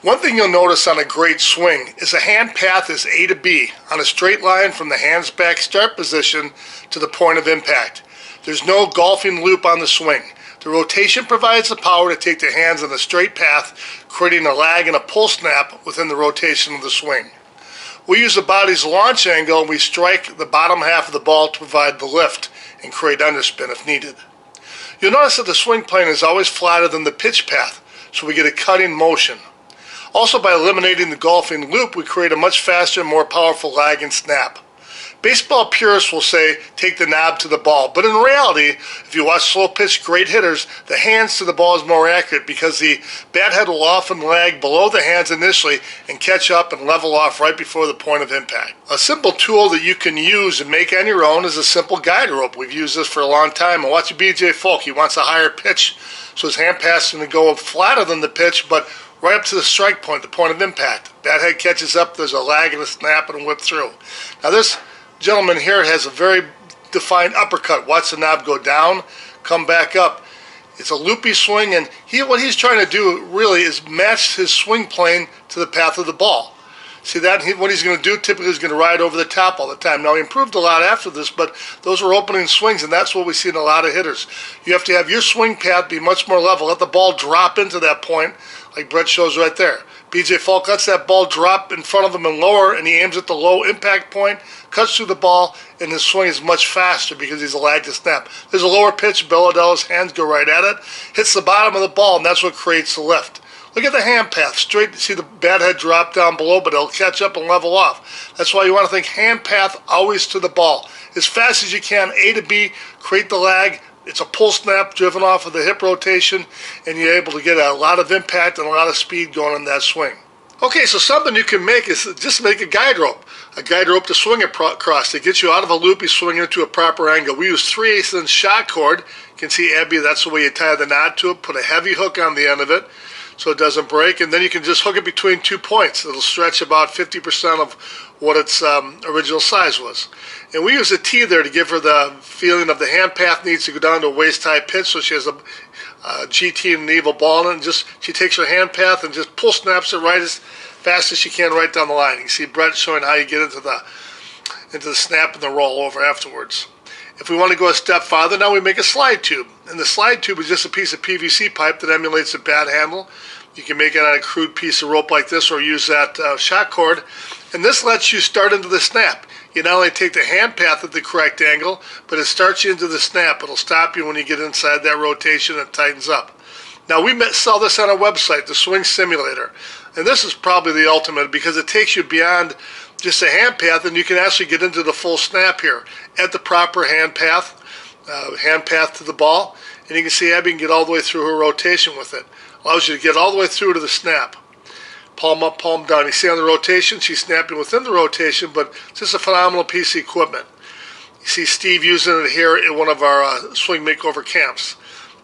One thing you'll notice on a great swing is the hand path is A to B on a straight line from the hand's back start position to the point of impact. There's no golfing loop on the swing. The rotation provides the power to take the hands on a straight path, creating a lag and a pull snap within the rotation of the swing. We use the body's launch angle and we strike the bottom half of the ball to provide the lift and create underspin if needed. You'll notice that the swing plane is always flatter than the pitch path, so we get a cutting motion. Also, by eliminating the golfing loop, we create a much faster and more powerful lag and snap. Baseball purists will say, take the knob to the ball, but in reality, if you watch slow pitch great hitters, the hands to the ball is more accurate because the bat head will often lag below the hands initially and catch up and level off right before the point of impact. A simple tool that you can use and make on your own is a simple guide rope. We've used this for a long time. And watch B.J. Falk, he wants a higher pitch, so his hand pass is going to go flatter than the pitch, but right up to the strike point, the point of impact. Bat head catches up, there's a lag and a snap and a whip through. Now this gentleman here has a very defined uppercut. Watch the knob go down, come back up. It's a loopy swing, and what he's trying to do really is match his swing plane to the path of the ball. See that? What he's going to do typically is going to ride over the top all the time. Now, he improved a lot after this, but those were opening swings, and that's what we see in a lot of hitters. You have to have your swing path be much more level. Let the ball drop into that point, like Bret shows right there. B.J. Falk lets that ball drop in front of him and lower, and he aims at the low impact point, cuts through the ball, and his swing is much faster because he's a lag to snap. There's a lower pitch, Belladella's hands go right at it, hits the bottom of the ball, and that's what creates the lift. Look at the hand path, straight, see the bat head drop down below, but it'll catch up and level off. That's why you want to think hand path always to the ball. As fast as you can, A to B, create the lag. It's a pull snap driven off of the hip rotation, and you're able to get a lot of impact and a lot of speed going in that swing. Okay, so something you can make is just make a guide rope to swing across to get you out of a loopy swing into a proper angle. We use 3/8 inch shot cord. You can see Abby, that's the way you tie the knot to it. Put a heavy hook on the end of it so it doesn't break, and then you can just hook it between 2 points. It'll stretch about 50% of what its original size was. And we use a T there to give her the feeling of the hand path needs to go down to a waist-high pitch, so she has a GT and an evil ball in it, and she takes her hand path and just pull snaps it right as fast as she can right down the line. You can see Bret showing how you get into the snap and the roll over afterwards. If we want to go a step farther, now we make a slide tube. And the slide tube is just a piece of PVC pipe that emulates a bat handle. You can make it on a crude piece of rope like this or use that shot cord. And this lets you start into the snap. You not only take the hand path at the correct angle, but it starts you into the snap. It'll stop you when you get inside that rotation and tightens up. Now we sell this on our website, the Swing Simulator. And this is probably the ultimate because it takes you beyond just a hand path, and you can actually get into the full snap here at the proper hand path to the ball. And you can see Abby can get all the way through her rotation with it. Allows you to get all the way through to the snap. Palm up, palm down. You see on the rotation, she's snapping within the rotation, but it's just a phenomenal piece of equipment. You see Steve using it here in one of our swing makeover camps.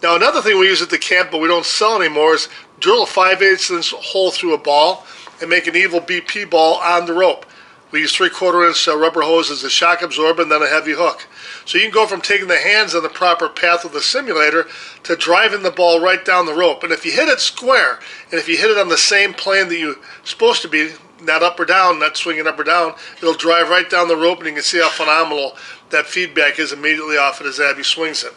Now another thing we use at the camp, but we don't sell anymore, is drill a 5/8 inch hole through a ball and make an evil BP ball on the rope. We use 3/4 inch rubber hose as a shock absorber and then a heavy hook. So you can go from taking the hands on the proper path of the simulator to driving the ball right down the rope. And if you hit it square, and if you hit it on the same plane that you're supposed to be, not up or down, not swinging up or down, it'll drive right down the rope, and you can see how phenomenal that feedback is immediately off it as Abby swings it.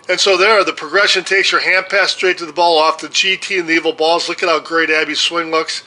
And so there, the progression takes your hand pass straight to the ball off the GT and the evil balls. Look at how great Abby's swing looks.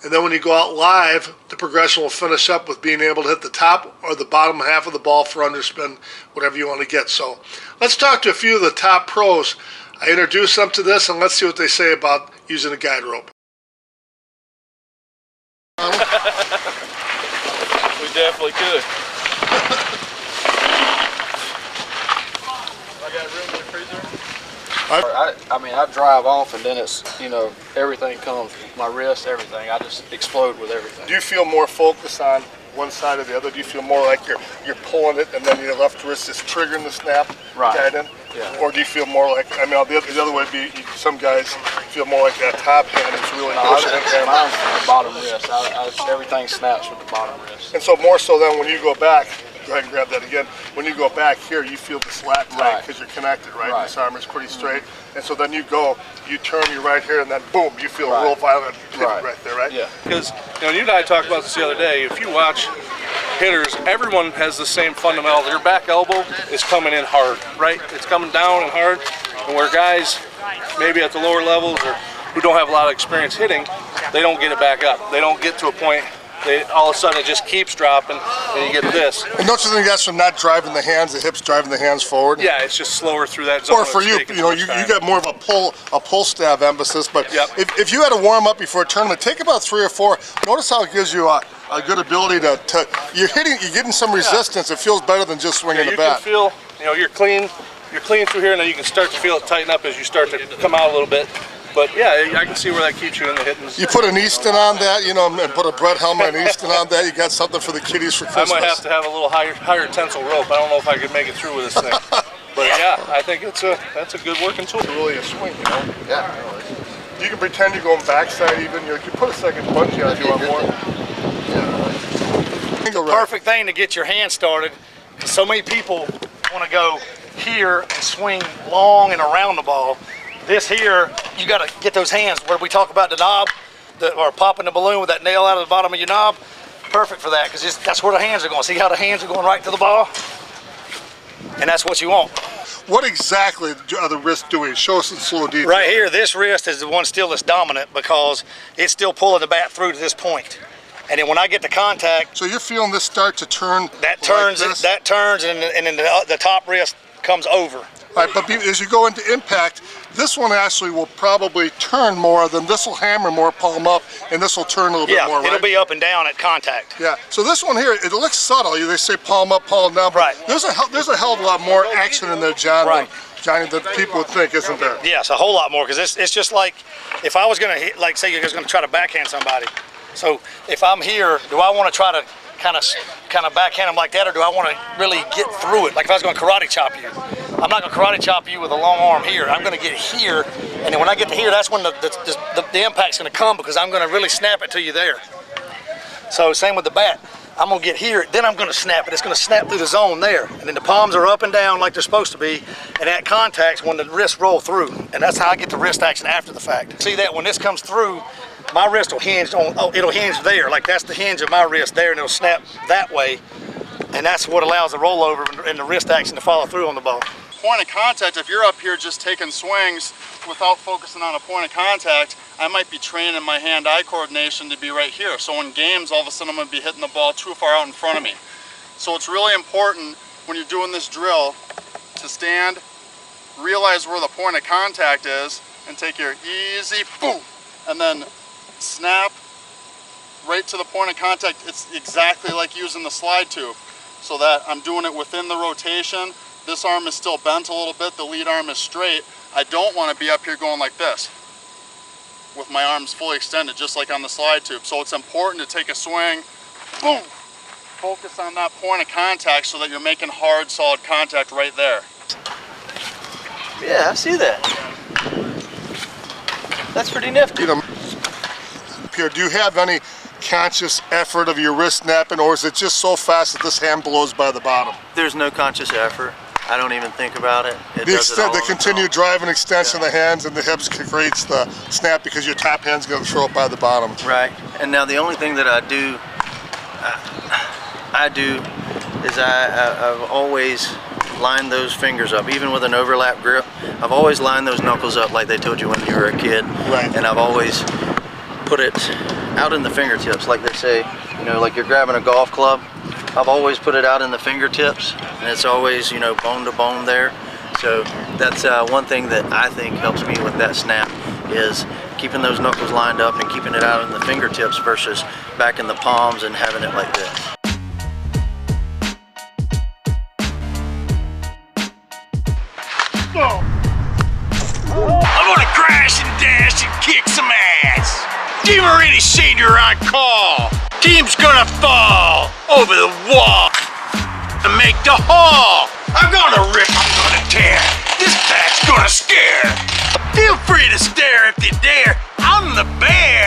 And then when you go out live, the progression will finish up with being able to hit the top or the bottom half of the ball for underspin, whatever you want to get. So let's talk to a few of the top pros. I introduced them to this, and let's see what they say about using a guide rope. We definitely could. I got room in the freezer. I mean, I drive off and then it's, you know, everything comes, my wrist, everything. I just explode with everything. Do you feel more focused on one side or the other? Do you feel more like you're pulling it and then your left wrist is triggering the snap? Right. Yeah. Or do you feel more like, I mean, the other way would be, some guys feel more like that top hand is really pushing it. Mine's the bottom wrist. Everything snaps with the bottom wrist. And so more so then when you go back, go ahead and grab that again. When you go back here, you feel the slat tight because you're connected, right? Right. This arm is pretty straight. And so then you go, you turn you right here, and then boom, you feel a real violent pivot right there, right? Yeah. Because you and I talked about this the other day. If you watch hitters, everyone has the same fundamental. Your back elbow is coming in hard, right? It's coming down and hard. And where guys, maybe at the lower levels or who don't have a lot of experience hitting, they don't get it back up. They don't get to a point. All of a sudden it just keeps dropping, and you get this. And don't you think that's from not driving the hands, the hips driving the hands forward? Yeah, it's just slower through that zone. Or for you, you know, you got more of a pull stab emphasis. But Yep. if you had to warm up before a tournament, take about 3 or 4. Notice how it gives you a good ability to you're getting some resistance. It feels better than just swinging the bat. You can feel, you know, you're clean through here, and then you can start to feel it tighten up as you start to come out a little bit. But yeah, I can see where that keeps you in the hitting. You put an Easton on that, you know, and put a Bret Helmer and Easton on that. You got something for the kiddies for Christmas. I might have to have a little higher tensile rope. I don't know if I could make it through with this thing. But yeah, I think that's a good working tool. It's really a swing, you know. Yeah. You can pretend you're going backside even. You can put a second bungee on if you want more. The perfect thing to get your hand started, because so many people want to go here and swing long and around the ball. This here, you got to get those hands where we talk about the knob, or popping the balloon with that nail out of the bottom of your knob. Perfect for that, because that's where the hands are going. See how the hands are going right to the ball? And that's what you want. What exactly are the wrists doing? Show us in slow detail. Right here, this wrist is the one still that's dominant because it's still pulling the bat through to this point. And then when I get to contact, so you're feeling this start to turn. That turns, like this? that turns, and then the top wrist comes over. Right, but as you go into impact, this one actually will probably turn more than this will hammer more palm up, and this will turn a little bit more, right? It'll be up and down at contact. Yeah, so this one here, it looks subtle. They say palm up, palm down, but there's a hell of a lot more action in there, John, Johnny, than people would think, isn't there? Yes, a whole lot more, because it's just like, if I was going to hit, like say you're just going to try to backhand somebody. So if I'm here, do I want to try to kind of backhand them like that, or do I want to really get through it? Like if I was going to karate chop you, I'm not going to karate chop you with a long arm here. I'm going to get here, and then when I get to here, that's when the impact's going to come, because I'm going to really snap it to you there. So same with the bat. I'm going to get here, then I'm going to snap it. It's going to snap through the zone there, and then the palms are up and down like they're supposed to be, and that contact's when the wrists roll through, and that's how I get the wrist action after the fact. See that when this comes through, my wrist will hinge on, it'll hinge there, like that's the hinge of my wrist there, and it'll snap that way, and that's what allows the rollover and the wrist action to follow through on the ball. Point of contact, if you're up here just taking swings without focusing on a point of contact, I might be training my hand-eye coordination to be right here. So in games, all of a sudden I'm going to be hitting the ball too far out in front of me. So it's really important when you're doing this drill to stand, realize where the point of contact is, and take your easy boom, and then snap right to the point of contact. It's exactly like using the slide tube, so that I'm doing it within the rotation. This arm is still bent a little bit, the lead arm is straight. I don't want to be up here going like this with my arms fully extended, just like on the slide tube. So it's important to take a swing, boom, focus on that point of contact so that you're making hard, solid contact right there. Yeah, I see that. That's pretty nifty. You know, Pierre, do you have any conscious effort of your wrist snapping, or is it just so fast that this hand blows by the bottom? There's no conscious effort. I don't even think about it. The continued drive and extension of the hands and the hips creates the snap, because your top hand's going to throw it by the bottom. Right. And now the only thing that I do is I've always lined those fingers up, even with an overlap grip. I've always lined those knuckles up like they told you when you were a kid. Right. And I've always put it out in the fingertips, like they say, you know, like you're grabbing a golf club. I've always put it out in the fingertips, and it's always, you know, bone to bone there. So that's one thing that I think helps me with that snap, is keeping those knuckles lined up and keeping it out in the fingertips versus back in the palms and having it like this. I'm gonna crash and dash and kick some ass. Team already said you're on call. Team's gonna fall over the wall and make the haul. I'm gonna rip, I'm gonna tear. This bat's gonna scare. Feel free to stare if you dare. I'm the bear.